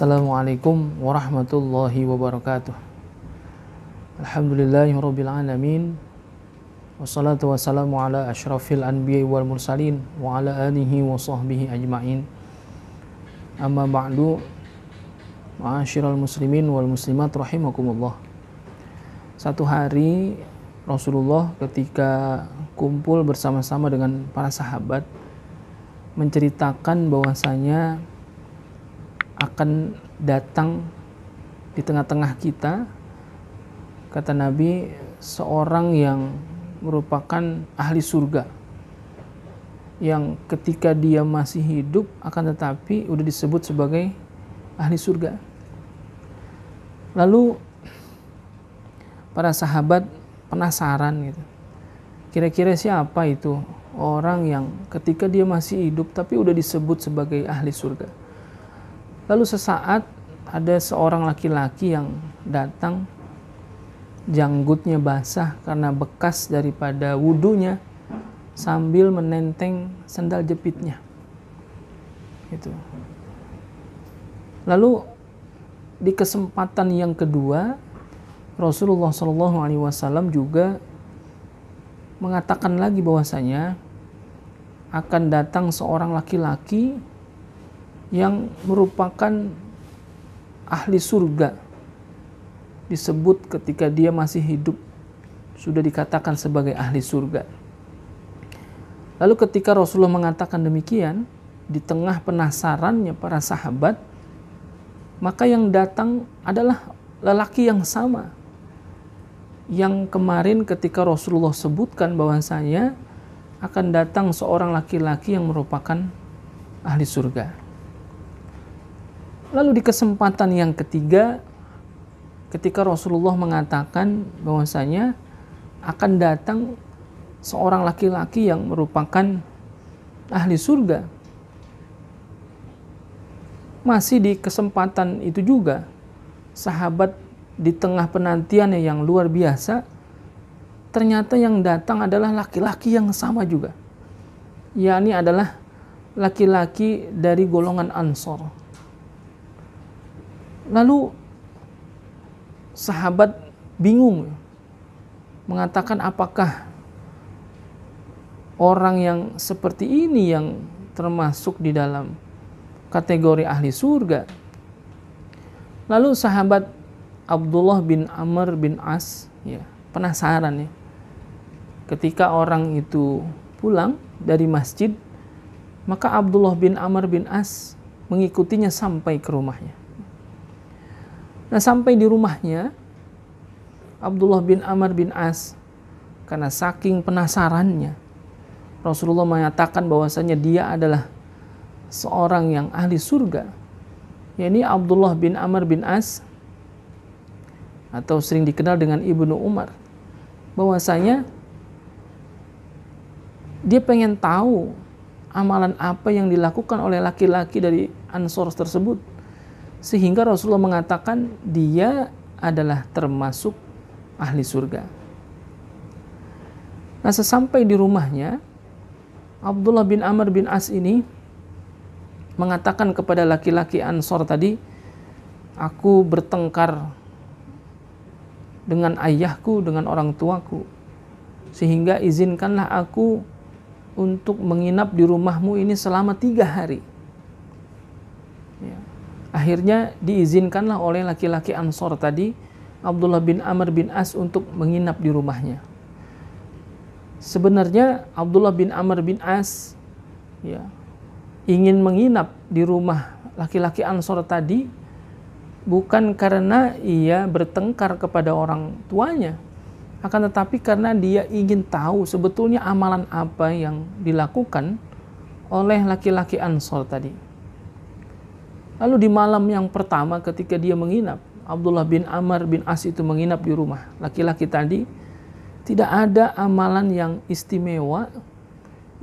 Assalamualaikum warahmatullahi wabarakatuh. Alhamdulillahirabbil alamin. Wassalatu wassalamu ala asyrafil anbiya'i wal mursalin wa ala alihi wa sahbihi ajma'in. Amma ba'du. Ma'asyiral muslimin wal muslimat rahimakumullah. Satu hari Rasulullah ketika kumpul bersama-sama dengan para sahabat menceritakan bahwasanya akan datang di tengah-tengah kita, kata Nabi, seorang yang merupakan ahli surga, yang ketika dia masih hidup akan tetapi udah disebut sebagai ahli surga. Lalu para sahabat penasaran gitu, kira-kira siapa itu orang yang ketika dia masih hidup tapi udah disebut sebagai ahli surga. Lalu sesaat ada seorang laki-laki yang datang, janggutnya basah karena bekas daripada wudunya, sambil menenteng sandal jepitnya. Gitu. Lalu di kesempatan yang kedua, Rasulullah SAW juga mengatakan lagi bahwasanya akan datang seorang laki-laki yang merupakan ahli surga, disebut ketika dia masih hidup sudah dikatakan sebagai ahli surga. Lalu ketika Rasulullah mengatakan demikian, di tengah penasarannya para sahabat, maka yang datang adalah lelaki yang sama yang kemarin ketika Rasulullah sebutkan bahwasanya akan datang seorang laki-laki yang merupakan ahli surga. Lalu di kesempatan yang ketiga, ketika Rasulullah mengatakan bahwasanya akan datang seorang laki-laki yang merupakan ahli surga, masih di kesempatan itu juga, sahabat di tengah penantiannya yang luar biasa, ternyata yang datang adalah laki-laki yang sama juga, yakni adalah laki-laki dari golongan Ansor. Lalu sahabat bingung, mengatakan apakah orang yang seperti ini yang termasuk di dalam kategori ahli surga. Lalu sahabat Abdullah bin Amr bin As penasaran ya. Ketika orang itu pulang dari masjid, maka Abdullah bin Amr bin As mengikutinya sampai ke rumahnya. Nah, sampai di rumahnya, Abdullah bin Amr bin As, karena saking penasarannya, Rasulullah mengatakan bahwasanya dia adalah seorang yang ahli surga, yakni Abdullah bin Amr bin As, atau sering dikenal dengan Ibnu Umar, bahwasanya dia pengen tahu amalan apa yang dilakukan oleh laki-laki dari Ansor tersebut, sehingga Rasulullah mengatakan dia adalah termasuk ahli surga. Nah, sesampai di rumahnya, Abdullah bin Amr bin As ini mengatakan kepada laki-laki Ansor tadi, aku bertengkar dengan ayahku, dengan orang tuaku, sehingga izinkanlah aku untuk menginap di rumahmu ini selama 3 hari. Akhirnya diizinkanlah oleh laki-laki Ansor tadi, Abdullah bin Amr bin As, untuk menginap di rumahnya. Sebenarnya Abdullah bin Amr bin As ingin menginap di rumah laki-laki Ansor tadi bukan karena ia bertengkar kepada orang tuanya, akan tetapi karena dia ingin tahu sebetulnya amalan apa yang dilakukan oleh laki-laki Ansor tadi. Lalu di malam yang pertama ketika dia menginap, Abdullah bin Amr bin As itu menginap di rumah laki-laki tadi, tidak ada amalan yang istimewa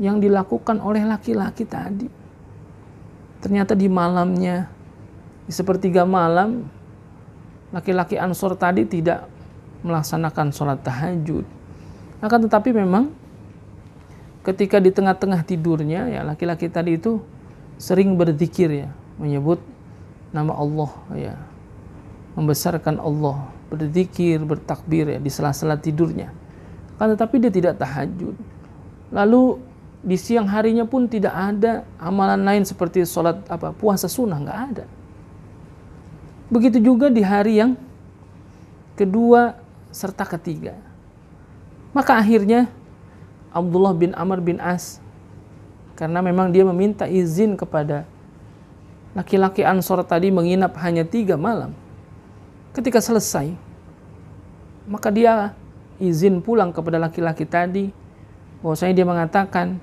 yang dilakukan oleh laki-laki tadi. Ternyata di malamnya, di sepertiga malam, laki-laki Ansor tadi tidak melaksanakan sholat tahajud. Akan tetapi memang ketika di tengah-tengah tidurnya, ya laki-laki tadi itu sering berzikir, ya, menyebut nama Allah, ya, membesarkan Allah, berzikir, bertakbir, ya, di sela-sela tidurnya. Kan tetapi dia tidak tahajud. Lalu di siang harinya pun tidak ada amalan lain seperti sholat puasa sunnah, nggak ada. Begitu juga di hari yang kedua serta ketiga. Maka akhirnya Abdullah bin Amr bin As, karena memang dia meminta izin kepada laki-laki Ansor tadi menginap hanya 3 malam. Ketika selesai, maka dia izin pulang kepada laki-laki tadi, bahwasanya dia mengatakan,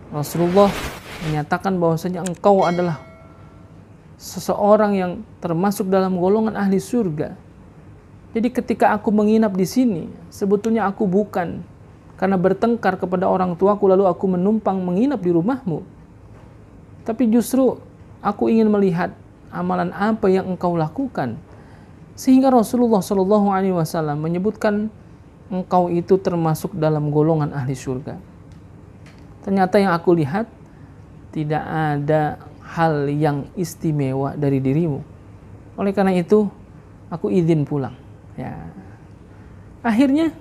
Rasulullah menyatakan bahwasanya engkau adalah seseorang yang termasuk dalam golongan ahli surga. Jadi ketika aku menginap di sini, sebetulnya aku bukan karena bertengkar kepada orang tuaku lalu aku menumpang menginap di rumahmu. Tapi justru aku ingin melihat amalan apa yang engkau lakukan. Sehingga Rasulullah SAW menyebutkan engkau itu termasuk dalam golongan ahli surga. Ternyata yang aku lihat tidak ada hal yang istimewa dari dirimu. Oleh karena itu aku izin pulang. Ya. Akhirnya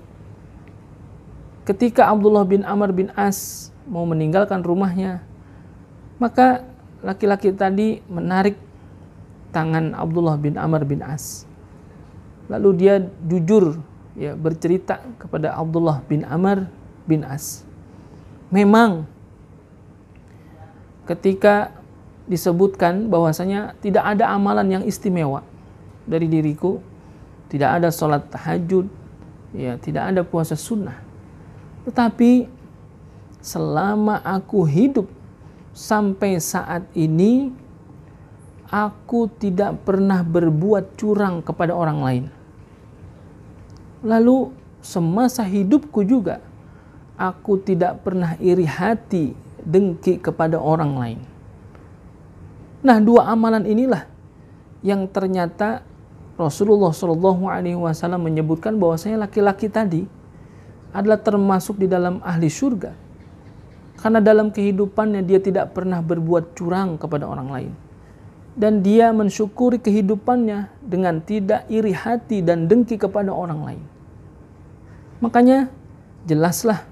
ketika Abdullah bin Amr bin As mau meninggalkan rumahnya, maka laki-laki tadi menarik tangan Abdullah bin Amr bin As. Lalu dia jujur, ya, bercerita kepada Abdullah bin Amr bin As. Memang ketika disebutkan bahwasanya tidak ada amalan yang istimewa dari diriku, tidak ada sholat tahajud, ya, tidak ada puasa sunnah. Tetapi selama aku hidup sampai saat ini, aku tidak pernah berbuat curang kepada orang lain. Lalu semasa hidupku juga, aku tidak pernah iri hati, dengki kepada orang lain. Nah, 2 amalan inilah yang ternyata Rasulullah SAW menyebutkan bahwasanya laki-laki tadi adalah termasuk di dalam ahli surga. Karena dalam kehidupannya dia tidak pernah berbuat curang kepada orang lain. Dan dia mensyukuri kehidupannya dengan tidak iri hati dan dengki kepada orang lain. Makanya jelaslah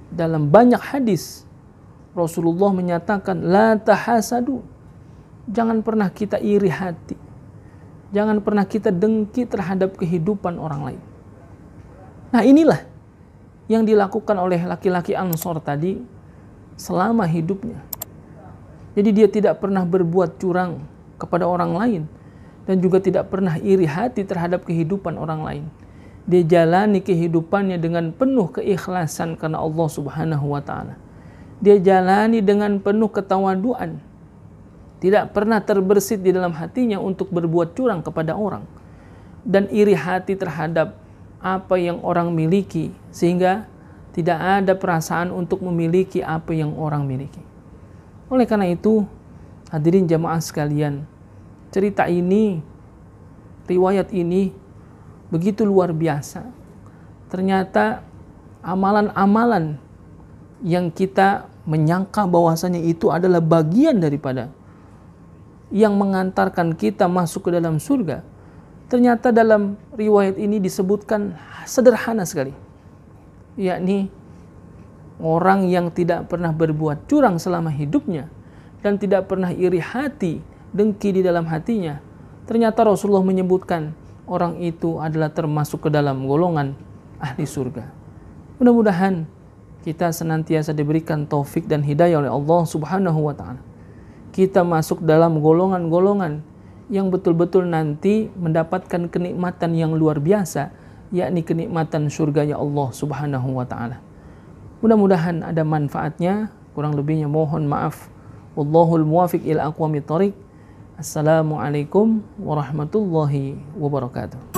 dalam banyak hadis Rasulullah menyatakan la tahasadu. Jangan pernah kita iri hati. Jangan pernah kita dengki terhadap kehidupan orang lain. Nah, inilah yang dilakukan oleh laki-laki Ansor tadi selama hidupnya. Jadi dia tidak pernah berbuat curang kepada orang lain dan juga tidak pernah iri hati terhadap kehidupan orang lain. Dia jalani kehidupannya dengan penuh keikhlasan karena Allah Subhanahu wa taala. Dia jalani dengan penuh ketawaduan. Tidak pernah terbersit di dalam hatinya untuk berbuat curang kepada orang dan iri hati terhadap apa yang orang miliki, sehingga tidak ada perasaan untuk memiliki apa yang orang miliki. Oleh karena itu, hadirin jamaah sekalian, cerita ini, riwayat ini begitu luar biasa. Ternyata amalan-amalan yang kita menyangka bahwasanya itu adalah bagian daripada yang mengantarkan kita masuk ke dalam surga, ternyata dalam riwayat ini disebutkan sederhana sekali, yakni orang yang tidak pernah berbuat curang selama hidupnya dan tidak pernah iri hati, dengki di dalam hatinya. Ternyata Rasulullah menyebutkan orang itu adalah termasuk ke dalam golongan ahli surga. Mudah-mudahan kita senantiasa diberikan taufik dan hidayah oleh Allah Subhanahu wa taala. Kita masuk dalam golongan-golongan yang betul-betul nanti mendapatkan kenikmatan yang luar biasa, yakni kenikmatan surganya Allah Subhanahu wa taala. Mudah-mudahan ada manfaatnya, kurang lebihnya mohon maaf. Wallahul muwafiq ila aqwamit thoriq. Assalamualaikum warahmatullahi wabarakatuh.